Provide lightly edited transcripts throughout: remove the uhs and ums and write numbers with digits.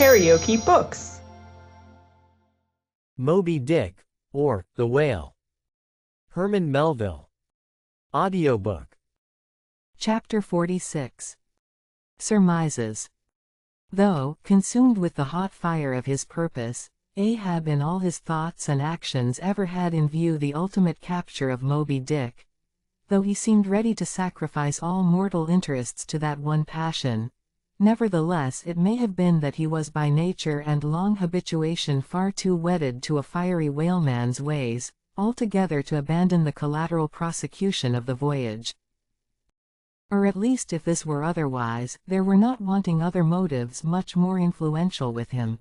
KaraokeBooks. Moby-Dick, or The Whale. Herman Melville. Audiobook. Chapter 46. Surmises. Though, consumed with the hot fire of his purpose, Ahab in all his thoughts and actions ever had in view the ultimate capture of Moby-Dick, though he seemed ready to sacrifice all mortal interests to that one passion, nevertheless it may have been that he was by nature and long habituation far too wedded to a fiery whaleman's ways, altogether to abandon the collateral prosecution of the voyage. Or at least if this were otherwise, there were not wanting other motives much more influential with him.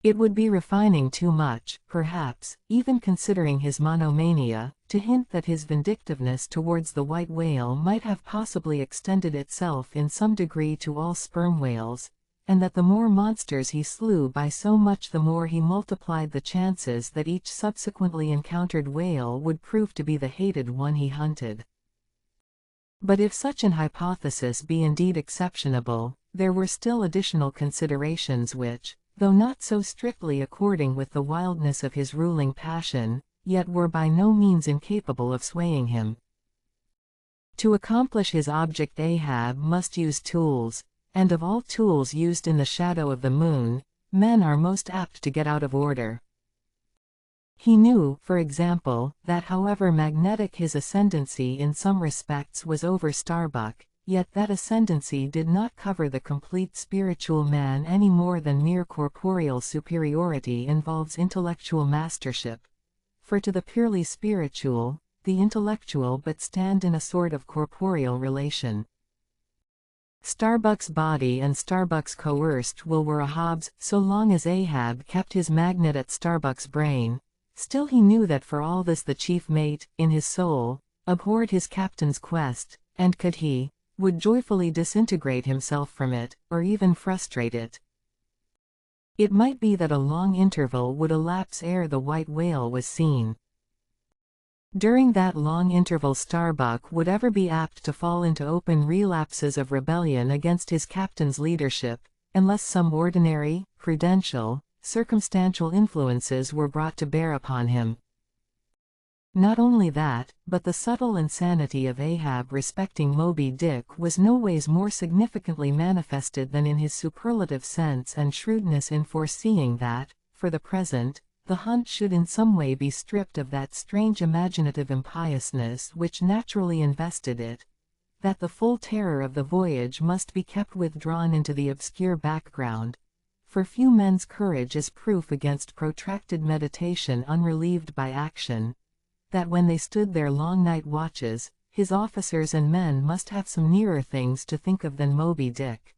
It would be refining too much, perhaps, even considering his monomania, to hint that his vindictiveness towards the white whale might have possibly extended itself in some degree to all sperm whales, and that the more monsters he slew by so much the more he multiplied the chances that each subsequently encountered whale would prove to be the hated one he hunted. But if such an hypothesis be indeed exceptionable, there were still additional considerations which, though not so strictly according with the wildness of his ruling passion, yet were by no means incapable of swaying him. To accomplish his object Ahab must use tools, and of all tools used in the shadow of the moon, men are most apt to get out of order. He knew, for example, that however magnetic his ascendancy in some respects was over Starbuck, yet that ascendancy did not cover the complete spiritual man any more than mere corporeal superiority involves intellectual mastership. For to the purely spiritual, the intellectual but stand in a sort of corporeal relation. Starbuck's body and Starbuck's coerced will were Ahab's, so long as Ahab kept his magnet at Starbuck's brain. Still he knew that for all this the chief mate, in his soul, abhorred his captain's quest, and could he, would joyfully disintegrate himself from it, or even frustrate it. It might be that a long interval would elapse ere the white whale was seen. During that long interval Starbuck would ever be apt to fall into open relapses of rebellion against his captain's leadership, unless some ordinary, prudential, circumstantial influences were brought to bear upon him. Not only that, but the subtle insanity of Ahab respecting Moby-Dick was no ways more significantly manifested than in his superlative sense and shrewdness in foreseeing that, for the present, the hunt should in some way be stripped of that strange imaginative impiousness which naturally invested it, that the full terror of the voyage must be kept withdrawn into the obscure background, for few men's courage is proof against protracted meditation unrelieved by action, that when they stood their long night watches, his officers and men must have some nearer things to think of than Moby-Dick.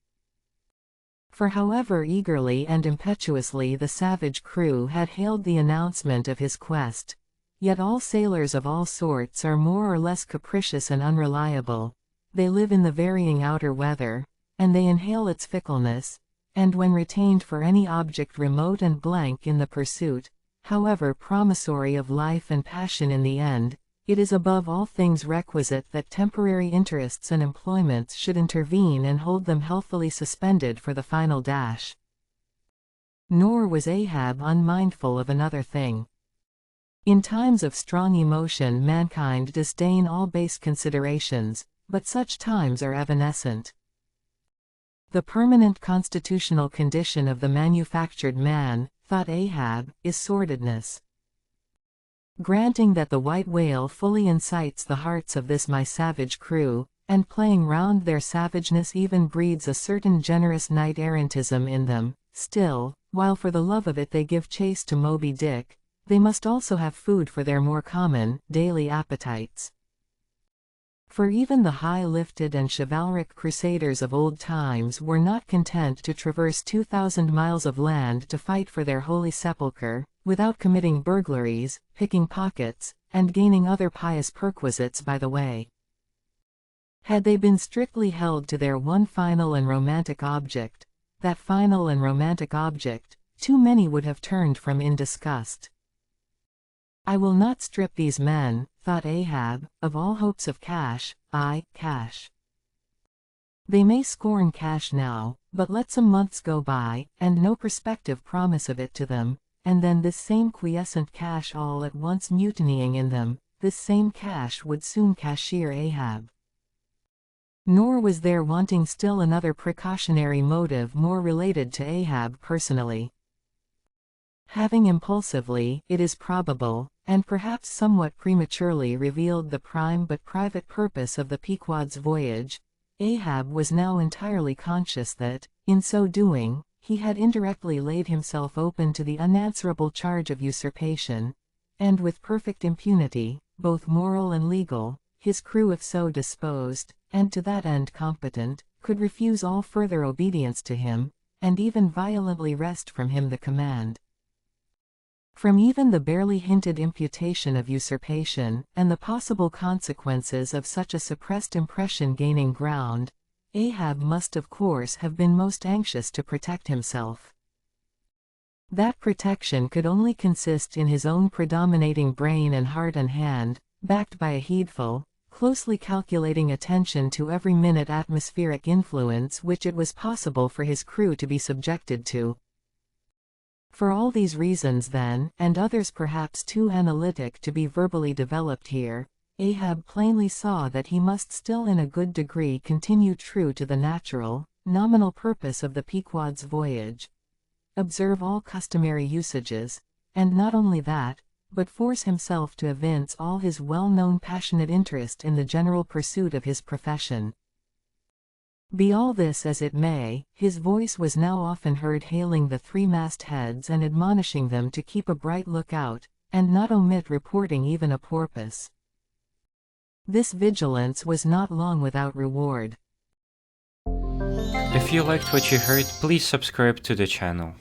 For however eagerly and impetuously the savage crew had hailed the announcement of his quest, yet all sailors of all sorts are more or less capricious and unreliable. They live in the varying outer weather, and they inhale its fickleness, and when retained for any object remote and blank in the pursuit, however promissory of life and passion in the end, it is above all things requisite that temporary interests and employments should intervene and hold them healthily suspended for the final dash. Nor was Ahab unmindful of another thing. In times of strong emotion mankind disdain all base considerations, but such times are evanescent. The permanent constitutional condition of the manufactured man, thought Ahab, is sordidness. Granting that the white whale fully incites the hearts of this my savage crew, and playing round their savageness even breeds a certain generous knight-errantism in them, still, while for the love of it they give chase to Moby-Dick, they must also have food for their more common, daily appetites. For even the high-lifted and chivalric crusaders of old times were not content to traverse 2,000 miles of land to fight for their holy sepulchre, without committing burglaries, picking pockets, and gaining other pious perquisites by the way. Had they been strictly held to their one final and romantic object, that final and romantic object, too many would have turned from in disgust. I will not strip these men, thought Ahab, of all hopes of cash. They may scorn cash now, But let some months go by, and no prospective promise of it to them, and then this same quiescent cash all at once mutinying in them, this same cash would soon cashier Ahab. Nor was there wanting still another precautionary motive more related to Ahab personally. Having impulsively, it is probable, and perhaps somewhat prematurely revealed the prime but private purpose of the Pequod's voyage, Ahab was now entirely conscious that, in so doing, he had indirectly laid himself open to the unanswerable charge of usurpation, and with perfect impunity, both moral and legal, his crew if so disposed, and to that end competent, could refuse all further obedience to him, and even violently wrest from him the command. From even the barely hinted imputation of usurpation, and the possible consequences of such a suppressed impression gaining ground, Ahab must of course have been most anxious to protect himself. That protection could only consist in his own predominating brain and heart and hand, backed by a heedful, closely calculating attention to every minute atmospheric influence which it was possible for his crew to be subjected to. For all these reasons then, and others perhaps too analytic to be verbally developed here, Ahab plainly saw that he must still in a good degree continue true to the natural, nominal purpose of the Pequod's voyage, observe all customary usages, and not only that, but force himself to evince all his well-known passionate interest in the general pursuit of his profession. Be all this as it may, his voice was now often heard hailing the three mastheads and admonishing them to keep a bright lookout, and not omit reporting even a porpoise. This vigilance was not long without reward. If you liked what you heard, please subscribe to the channel.